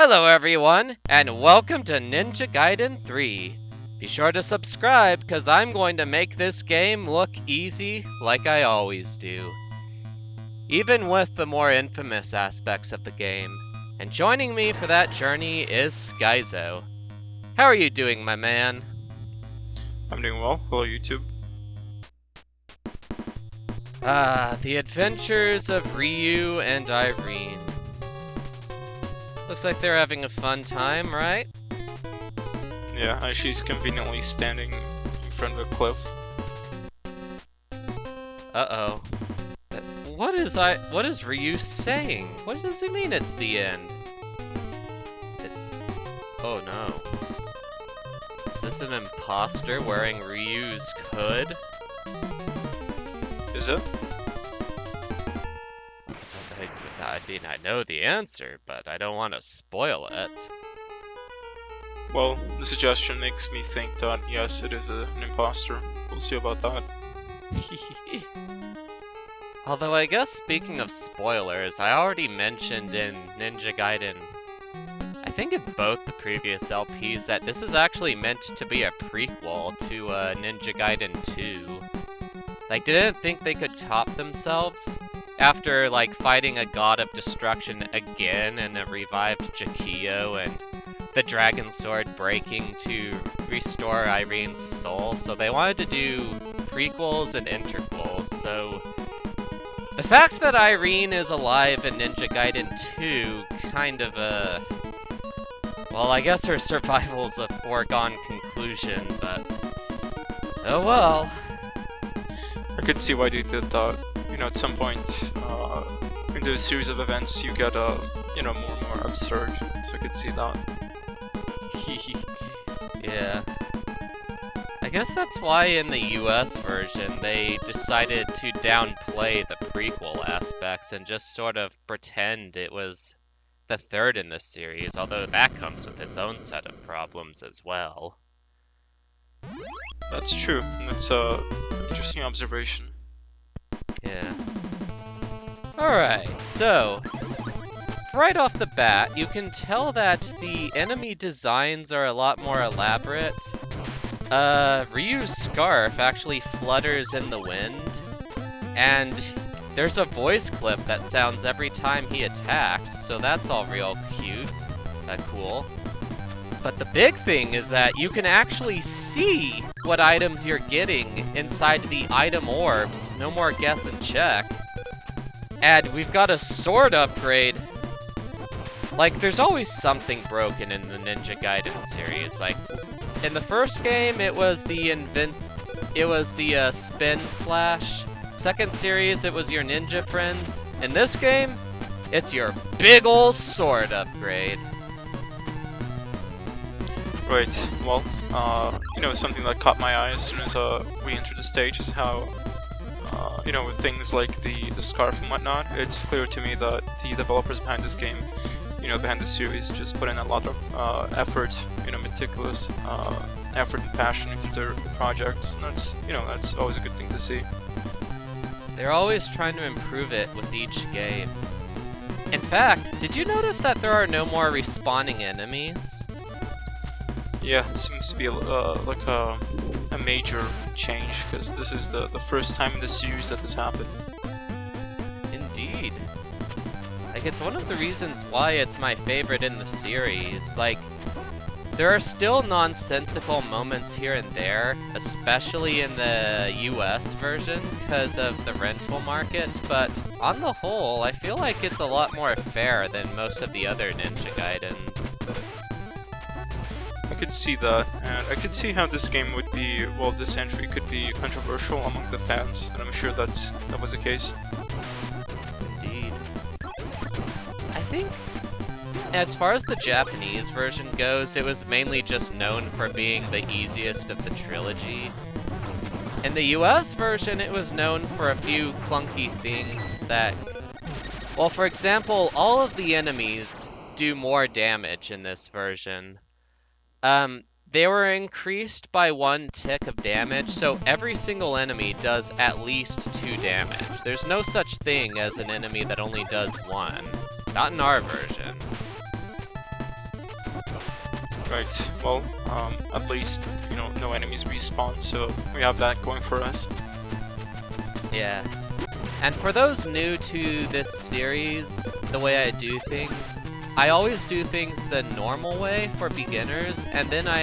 Hello everyone, and welcome to Ninja Gaiden 3. Be sure to subscribe, cause I'm going to make this game look easy like I always do. Even with the more infamous aspects of the game. And joining me for that journey is Skyzo. How are you doing, my man? I'm doing well. Hello, YouTube. The adventures of Ryu and Irene. Looks like they're having a fun time, right? Yeah, she's conveniently standing in front of a cliff. Uh-oh. What is Ryu saying? What does he mean it's the end? Oh no. Is this an imposter wearing Ryu's hood? Is it? I mean, I know the answer, but I don't want to spoil it. Well, the suggestion makes me think that yes, it is an imposter. We'll see about that. Although I guess speaking of spoilers, I already mentioned in Ninja Gaiden, I think in both the previous LPs, that this is actually meant to be a prequel to Ninja Gaiden 2. Like, didn't think they could top themselves after, like, fighting a god of destruction again and a revived Jakio and the dragon sword breaking to restore Irene's soul. So they wanted to do prequels and interquels, so the fact that Irene is alive in Ninja Gaiden 2 kind of well, I guess her survival's a foregone conclusion, but oh well. I could see why they did that. You know, at some point in the series of events, you get more and more absurd. So I could see that. Yeah. I guess that's why in the US version they decided to downplay the prequel aspects and just sort of pretend it was the third in the series, although that comes with its own set of problems as well. That's true. That's an interesting observation. Yeah. Alright, so right off the bat, you can tell that the enemy designs are a lot more elaborate. Ryu's scarf actually flutters in the wind, and there's a voice clip that sounds every time he attacks, so that's all real cute. Cool. But the big thing is that you can actually see what items you're getting inside the item orbs. No more guess and check. And we've got a sword upgrade. Like, there's always something broken in the Ninja Gaiden series. Like, in the first game, it was the spin slash. Second series, it was your ninja friends. In this game, it's your big ol' sword upgrade. Right. Well, something that caught my eye as soon as we entered the stage is how, with things like the scarf and whatnot, it's clear to me that the developers behind this game, behind the series, just put in a lot of effort, meticulous effort and passion into their projects, and that's always a good thing to see. They're always trying to improve it with each game. In fact, did you notice that there are no more respawning enemies? Yeah, it seems to be like a major change, because this is the first time in the series that this happened. Indeed. Like, it's one of the reasons why it's my favorite in the series. Like, there are still nonsensical moments here and there, especially in the US version because of the rental market, but on the whole, I feel like it's a lot more fair than most of the other Ninja Gaidens. I could see that, and I could see how this game would be, well, this entry could be controversial among the fans, and I'm sure that was the case. Indeed. I think, as far as the Japanese version goes, it was mainly just known for being the easiest of the trilogy. In the US version, it was known for a few clunky things that, well, for example, all of the enemies do more damage in this version. They were increased by 1 tick of damage, so every single enemy does at least 2 damage. There's no such thing as an enemy that only does 1. Not in our version. Right, well, at least, you know, no enemies respawn, so we have that going for us. Yeah. And for those new to this series, the way I do things, I always do things the normal way for beginners, and then I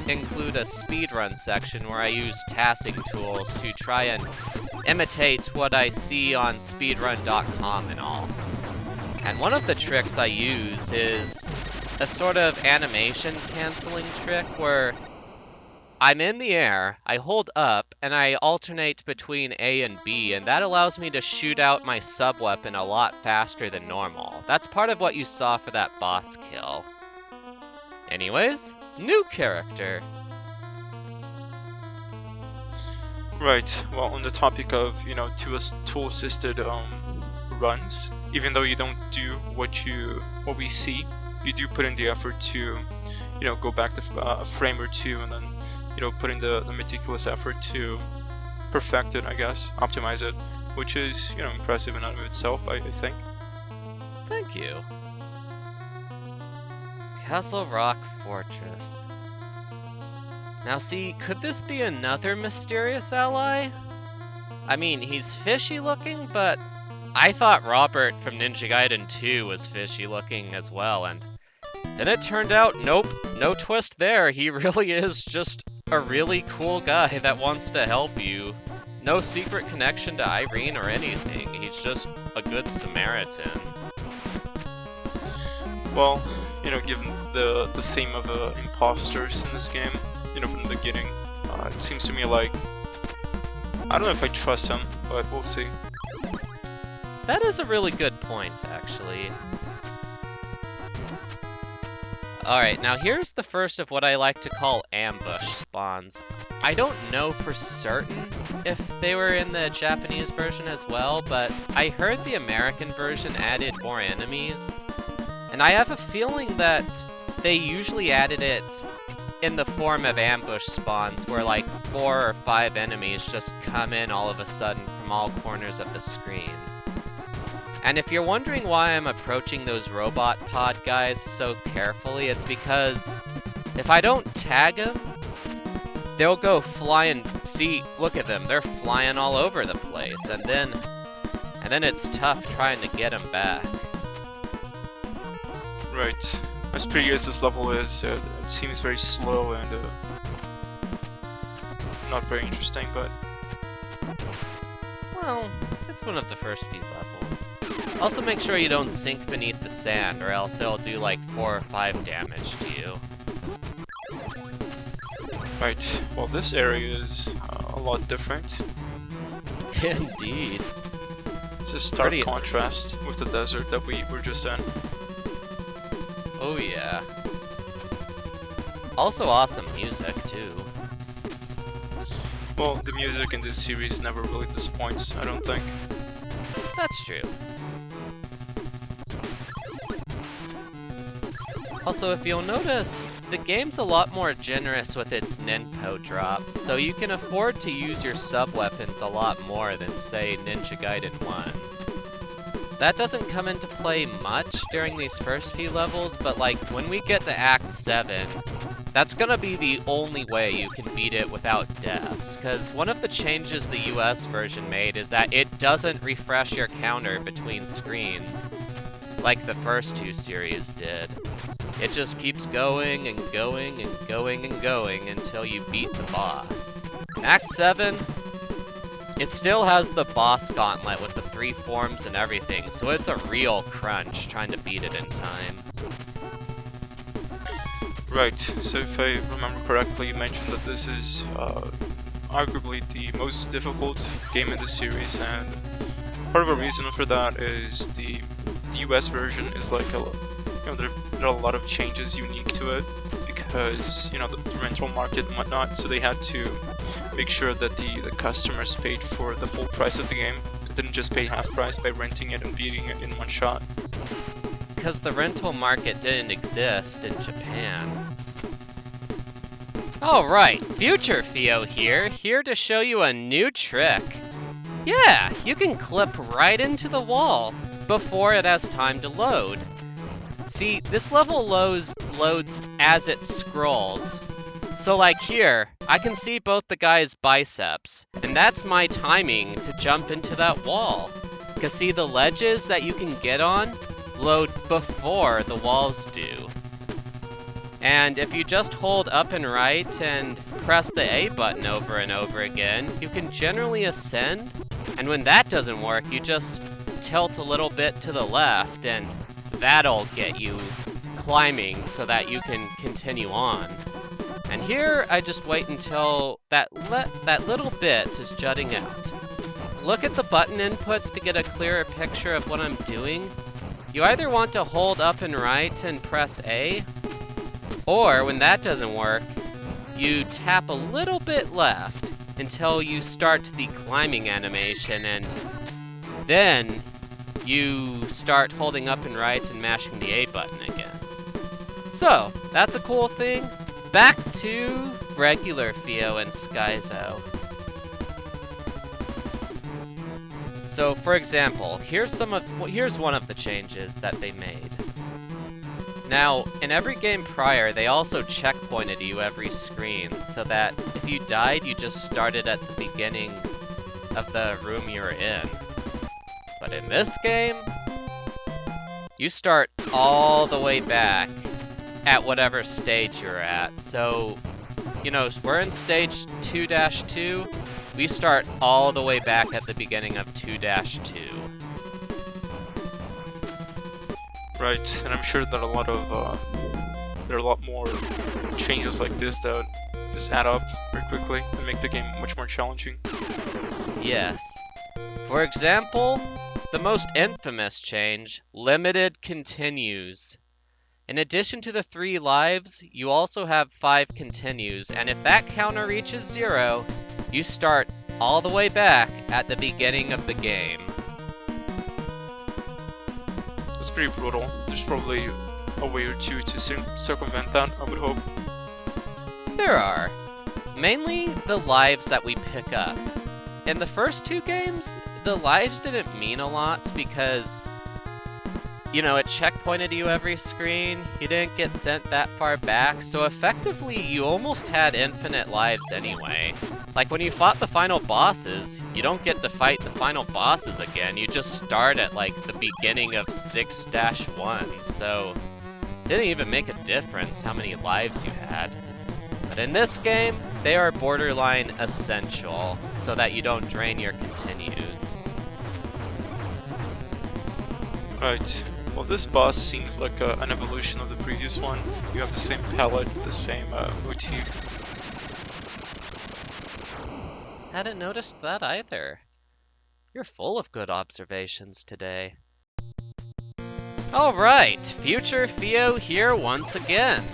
include a speedrun section where I use tassing tools to try and imitate what I see on speedrun.com and all. And one of the tricks I use is a sort of animation canceling trick where I'm in the air, I hold up, and I alternate between A and B, and that allows me to shoot out my sub-weapon a lot faster than normal. That's part of what you saw for that boss kill. Anyways, new character. Right, well, on the topic of, you know, tool-assisted runs, even though you don't do what we see, you do put in the effort to, you know, go back to a frame or two and then, you know, put in the meticulous effort to perfect it, I guess, optimize it, which is, you know, impressive in and of itself, I think. Thank you. Castle Rock Fortress. Now see, could this be another mysterious ally? I mean, he's fishy looking, but I thought Robert from Ninja Gaiden 2 was fishy looking as well, and then it turned out, nope, no twist there. He really is just a really cool guy that wants to help you. No secret connection to Irene or anything. He's just a good Samaritan. Well, you know, given the theme of imposters in this game, you know, from the beginning, it seems to me like, I don't know if I trust him, but we'll see. That is a really good point, actually. Alright, now here's the first of what I like to call ambush spawns. I don't know for certain if they were in the Japanese version as well, but I heard the American version added more enemies, and I have a feeling that they usually added it in the form of ambush spawns, where like 4 or 5 enemies just come in all of a sudden from all corners of the screen. And if you're wondering why I'm approaching those robot pod guys so carefully, it's because if I don't tag them, they'll go flying. See, look at them, they're flying all over the place, and then it's tough trying to get them back. Right. As pretty as this level is, it seems very slow and not very interesting, but... Well, it's one of the first few levels. Also make sure you don't sink beneath the sand, or else it'll do like 4 or 5 damage to you. Right, well this area is a lot different. Indeed. It's a stark contrast with the desert that we were just in. Oh yeah. Also awesome music too. Well, the music in this series never really disappoints, I don't think. That's true. Also, if you'll notice, the game's a lot more generous with its Ninpo drops, so you can afford to use your sub-weapons a lot more than, say, Ninja Gaiden 1. That doesn't come into play much during these first few levels, but like, when we get to Act 7, that's gonna be the only way you can beat it without deaths, because one of the changes the US version made is that it doesn't refresh your counter between screens, like the first 2 series did. It just keeps going and going and going and going until you beat the boss. In Act 7, it still has the boss gauntlet with the 3 forms and everything, so it's a real crunch trying to beat it in time. Right, so if I remember correctly, you mentioned that this is arguably the most difficult game in the series, and part of the reason for that is the US version is like there are a lot of changes unique to it because, you know, the rental market and whatnot, so they had to make sure that the customers paid for the full price of the game. They didn't just pay half price by renting it and beating it in one shot. Because the rental market didn't exist in Japan. Alright, Future Theo here to show you a new trick. Yeah, you can clip right into the wall before it has time to load. See, this level loads as it scrolls. So like here, I can see both the guy's biceps, and that's my timing to jump into that wall. Cause see, the ledges that you can get on load before the walls do. And if you just hold up and right and press the A button over and over again, you can generally ascend. And when that doesn't work, you just tilt a little bit to the left, and that'll get you climbing so that you can continue on. And here, I just wait until that little bit is jutting out. Look at the button inputs to get a clearer picture of what I'm doing. You either want to hold up and right and press A, or when that doesn't work, you tap a little bit left until you start the climbing animation, and then you start holding up and right and mashing the A button again. So, that's a cool thing. Back to regular Theo and Skyzo. So, for example, here's one of the changes that they made. Now, in every game prior, they also checkpointed you every screen, so that if you died, you just started at the beginning of the room you were in. But in this game, you start all the way back at whatever stage you're at. So, you know, we're in stage 2-2, we start all the way back at the beginning of 2-2. Right, and I'm sure that there are a lot more changes like this that just add up very quickly and make the game much more challenging. Yes. For example, the most infamous change, limited continues. In addition to the 3 lives, you also have 5 continues, and if that counter reaches 0, you start all the way back at the beginning of the game. It's pretty brutal. There's probably a way or two to circumvent that, I would hope. There are. Mainly the lives that we pick up. In the first 2 games, the lives didn't mean a lot because, you know, it checkpointed you every screen, you didn't get sent that far back, so effectively you almost had infinite lives anyway. Like when you fought the final bosses, you don't get to fight the final bosses again, you just start at like the beginning of 6-1, so it didn't even make a difference how many lives you had. But in this game, they are borderline essential, so that you don't drain your continues. Right. Well, this boss seems like an evolution of the previous one. You have the same palette, the same motif. Hadn't noticed that either. You're full of good observations today. Alright, Future Theo here once again.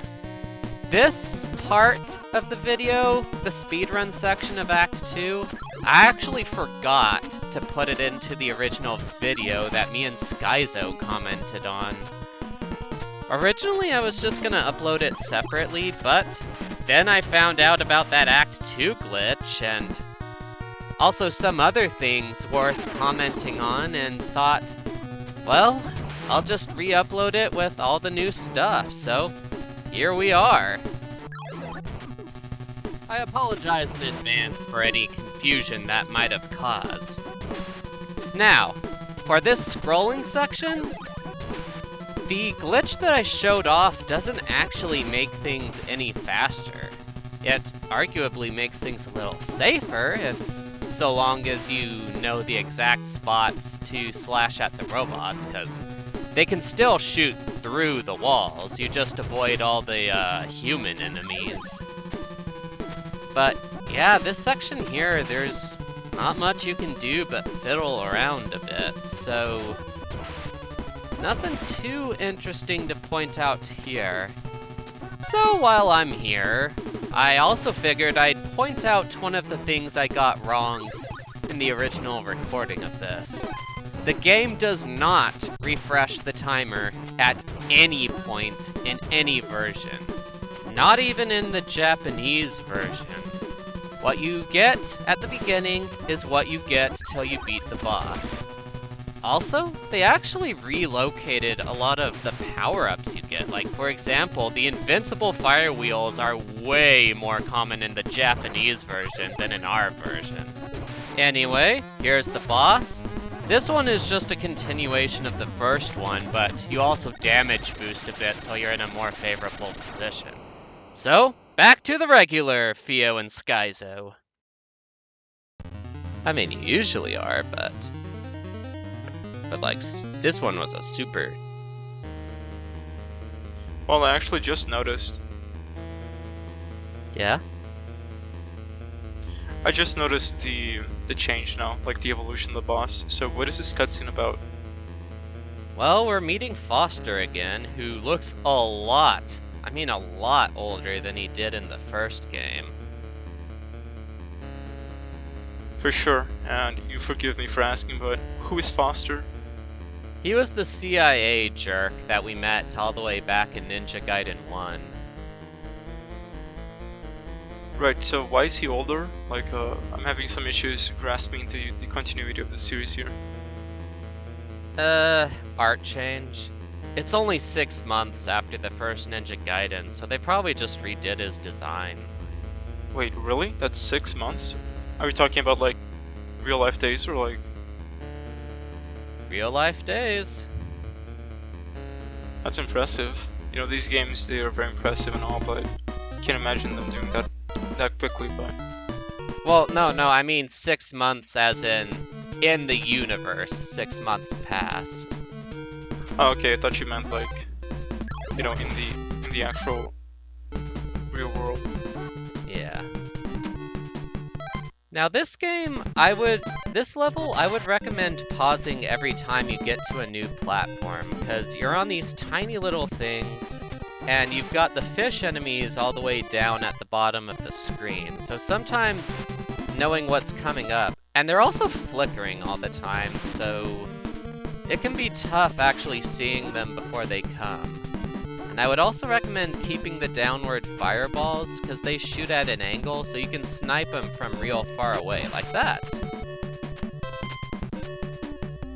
This part of the video, the speedrun section of Act 2, I actually forgot to put it into the original video that me and Skyzo commented on. Originally I was just gonna upload it separately, but then I found out about that Act 2 glitch and also some other things worth commenting on, and thought, well, I'll just re-upload it with all the new stuff, so here we are. I apologize in advance for any confusion that might have caused. Now, for this scrolling section, the glitch that I showed off doesn't actually make things any faster. It arguably makes things a little safer, so long as you know the exact spots to slash at the robots, because they can still shoot through the walls, you just avoid all the human enemies. But yeah, this section here, there's not much you can do but fiddle around a bit, so nothing too interesting to point out here. So while I'm here, I also figured I'd point out one of the things I got wrong in the original recording of this. The game does not refresh the timer at any point in any version. Not even in the Japanese version. What you get at the beginning is what you get till you beat the boss. Also, they actually relocated a lot of the power-ups you get. Like, for example, the invincible fire wheels are way more common in the Japanese version than in our version. Anyway, here's the boss. This one is just a continuation of the first one, but you also damage boost a bit so you're in a more favorable position. So, back to the regular Fio and Skyzo. I mean, you usually are, but like, this one was a super. Well, I actually just noticed. Yeah? I just noticed the change now, like the evolution of the boss. So what is this cutscene about? Well, we're meeting Foster again, who looks a lot older than he did in the first game. For sure, and you forgive me for asking, but who is Foster? He was the CIA jerk that we met all the way back in Ninja Gaiden 1. Right, so why is he older? Like, I'm having some issues grasping the continuity of the series here. Art change. It's only 6 months after the first Ninja Gaiden, so they probably just redid his design. Wait, really? That's 6 months? Are we talking about, like, real-life days, or, like... Real-life days. That's impressive. You know, these games, they are very impressive and all, but I can't imagine them doing that quickly, but... Well, no, I mean 6 months as in the universe, 6 months past. Oh, okay, I thought you meant, like, you know, in the actual real world. Yeah. Now this game, this level, I would recommend pausing every time you get to a new platform, because you're on these tiny little things, and you've got the fish enemies all the way down at the bottom of the screen, so sometimes knowing what's coming up, and they're also flickering all the time, so it can be tough actually seeing them before they come. And I would also recommend keeping the downward fireballs, because they shoot at an angle, so you can snipe them from real far away, like that.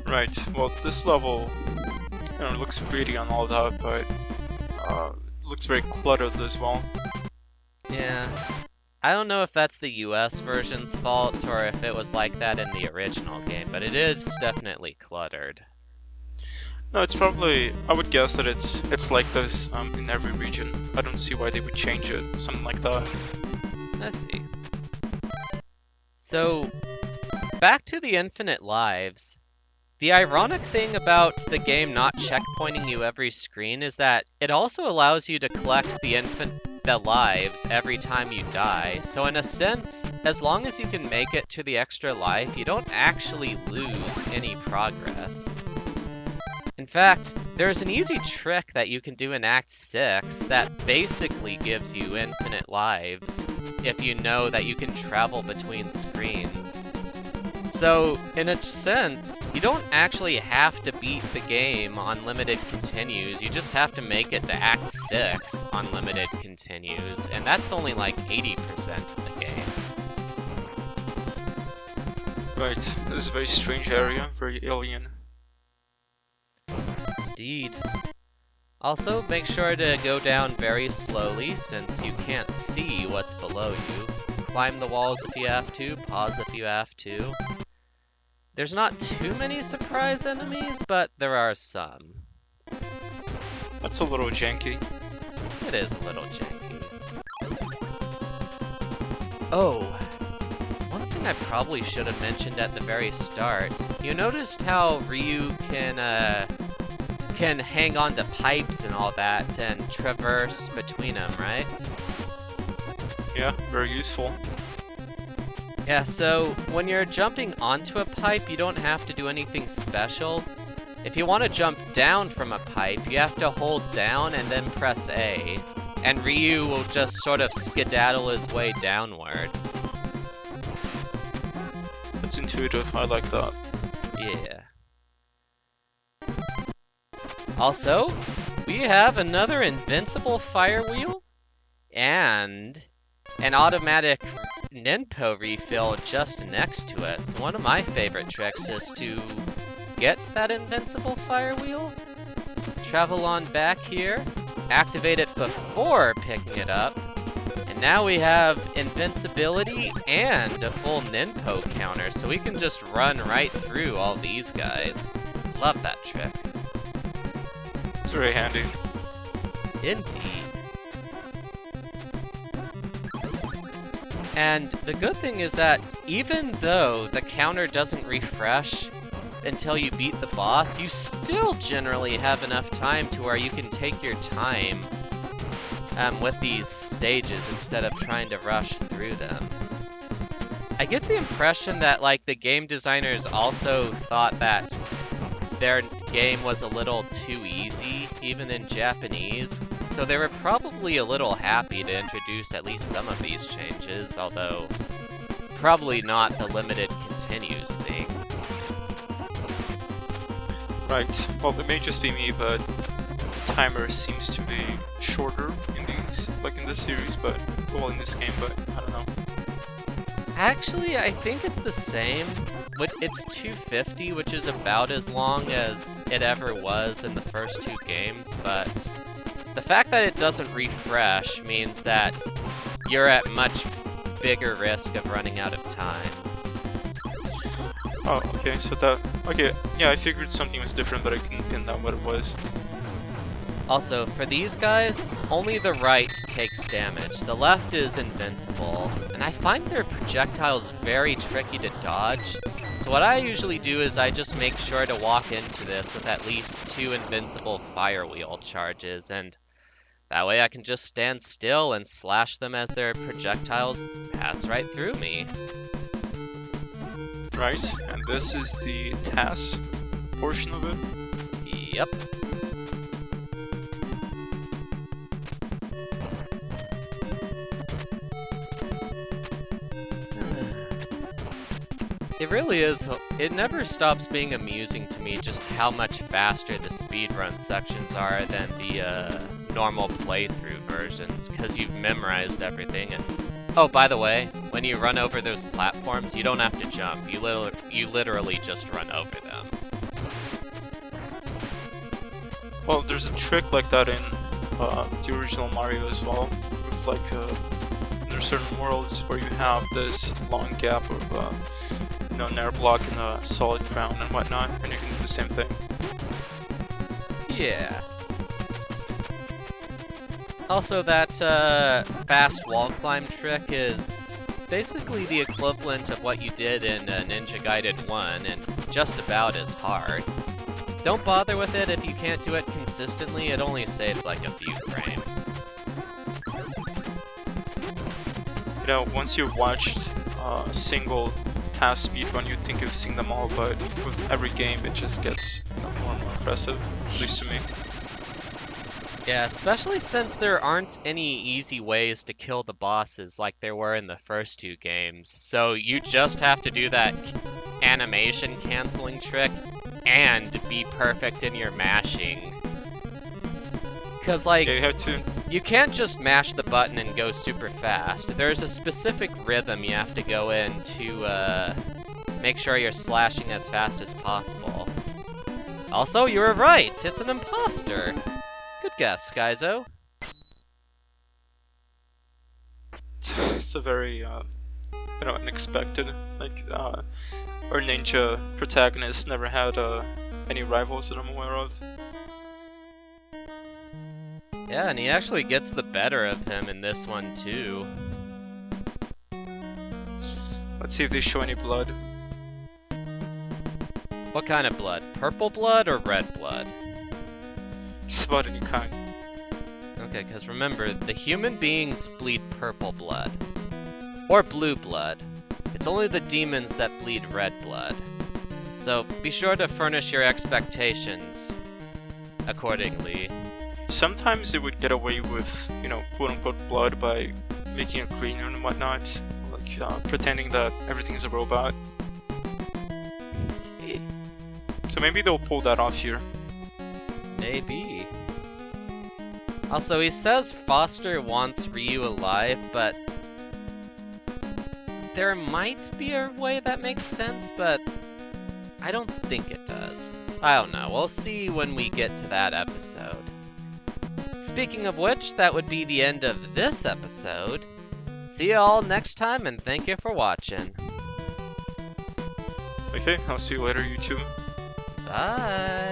Right, well, this level, you know, looks pretty and all that, but looks very cluttered as well. Yeah. I don't know if that's the US version's fault, or if it was like that in the original game, but it is definitely cluttered. No, it's probably... I would guess that it's like this in every region. I don't see why they would change it, something like that. I see. So, back to the infinite lives. The ironic thing about the game not checkpointing you every screen is that it also allows you to collect the lives every time you die. So in a sense, as long as you can make it to the extra life, you don't actually lose any progress. In fact, there's an easy trick that you can do in Act 6 that basically gives you infinite lives if you know that you can travel between screens. So, in a sense, you don't actually have to beat the game on limited continues, you just have to make it to Act 6 on limited continues, and that's only like 80% of the game. Right, this is a very strange area, very alien. Indeed. Also, make sure to go down very slowly since you can't see what's below you. Climb the walls if you have to, pause if you have to. There's not too many surprise enemies, but there are some. That's a little janky. It is a little janky. Oh, one thing I probably should have mentioned at the very start. You noticed how Ryu can hang on to pipes and all that and traverse between them, right? Yeah, very useful. Yeah, so when you're jumping onto a pipe, you don't have to do anything special. If you want to jump down from a pipe, you have to hold down and then press A, and Ryu will just sort of skedaddle his way downward. That's intuitive, I like that. Yeah. Also, we have another invincible fire wheel, and an automatic Ninpo refill just next to it. So one of my favorite tricks is to get that invincible fire wheel, travel on back here, activate it before picking it up, and now we have invincibility and a full ninpo counter, so we can just run right through all these guys. Love that trick. It's very handy. Indeed. And the good thing is that even though the counter doesn't refresh until you beat the boss, you still generally have enough time to where you can take your time with these stages instead of trying to rush through them. I get the impression that like the game designers also thought that their game was a little too easy, even in Japanese, so they were probably a little happy to introduce at least some of these changes, although probably not the limited continues thing. Right. Well, it may just be me, but the timer seems to be shorter in these, like in this series, but, well, in this game, but I don't know. Actually, I think it's the same. It's 250, which is about as long as it ever was in the first two games, but the fact that it doesn't refresh means that you're at much bigger risk of running out of time. Oh, okay, so that... Okay, yeah, I figured something was different, but I couldn't pin down what it was. Also, for these guys, only the right takes damage. The left is invincible, and I find their projectiles very tricky to dodge. So what I usually do is I just make sure to walk into this with at least 2 invincible fire wheel charges, and that way I can just stand still and slash them as their projectiles pass right through me. Right, and this is the task portion of it? Yep. It really is, it never stops being amusing to me just how much faster the speedrun sections are than the normal playthrough versions, because you've memorized everything. And oh, by the way, when you run over those platforms, you don't have to jump, you literally just run over them. Well, there's a trick like that in the original Mario as well, with like, there's certain worlds where you have this long gap of you know, an air block and a solid ground and whatnot, and you can do the same thing. Yeah. Also, that fast wall climb trick is basically the equivalent of what you did in Ninja Gaiden 1, and just about as hard. Don't bother with it if you can't do it consistently, it only saves like a few frames. You know, once you've watched a single task speedrun, you'd think you've seen them all, but with every game it just gets, you know, more and more impressive, at least to me. Yeah, especially since there aren't any easy ways to kill the bosses like there were in the first two games. So you just have to do that animation canceling trick and be perfect in your mashing. Cause like, yeah, you can't just mash the button and go super fast. There's a specific rhythm you have to go in to make sure you're slashing as fast as possible. Also, you were right, it's an imposter. Good guess, Skyzo. It's a very, you know, unexpected, like, our ninja protagonist never had any rivals that I'm aware of. Yeah, and he actually gets the better of him in this one, too. Let's see if they show any blood. What kind of blood? Purple blood or red blood? Just about any kind. Okay, because remember, the human beings bleed purple blood. Or blue blood. It's only the demons that bleed red blood. So be sure to furnish your expectations accordingly. Sometimes it would get away with, you know, quote-unquote blood by making it green and whatnot, like pretending that everything is a robot. So maybe they'll pull that off here. Maybe. Also, he says Foster wants Ryu alive, but there might be a way that makes sense, but I don't think it does. I don't know. We'll see when we get to that episode. Speaking of which, that would be the end of this episode. See you all next time, and thank you for watching. Okay, I'll see you later, YouTube. Bye!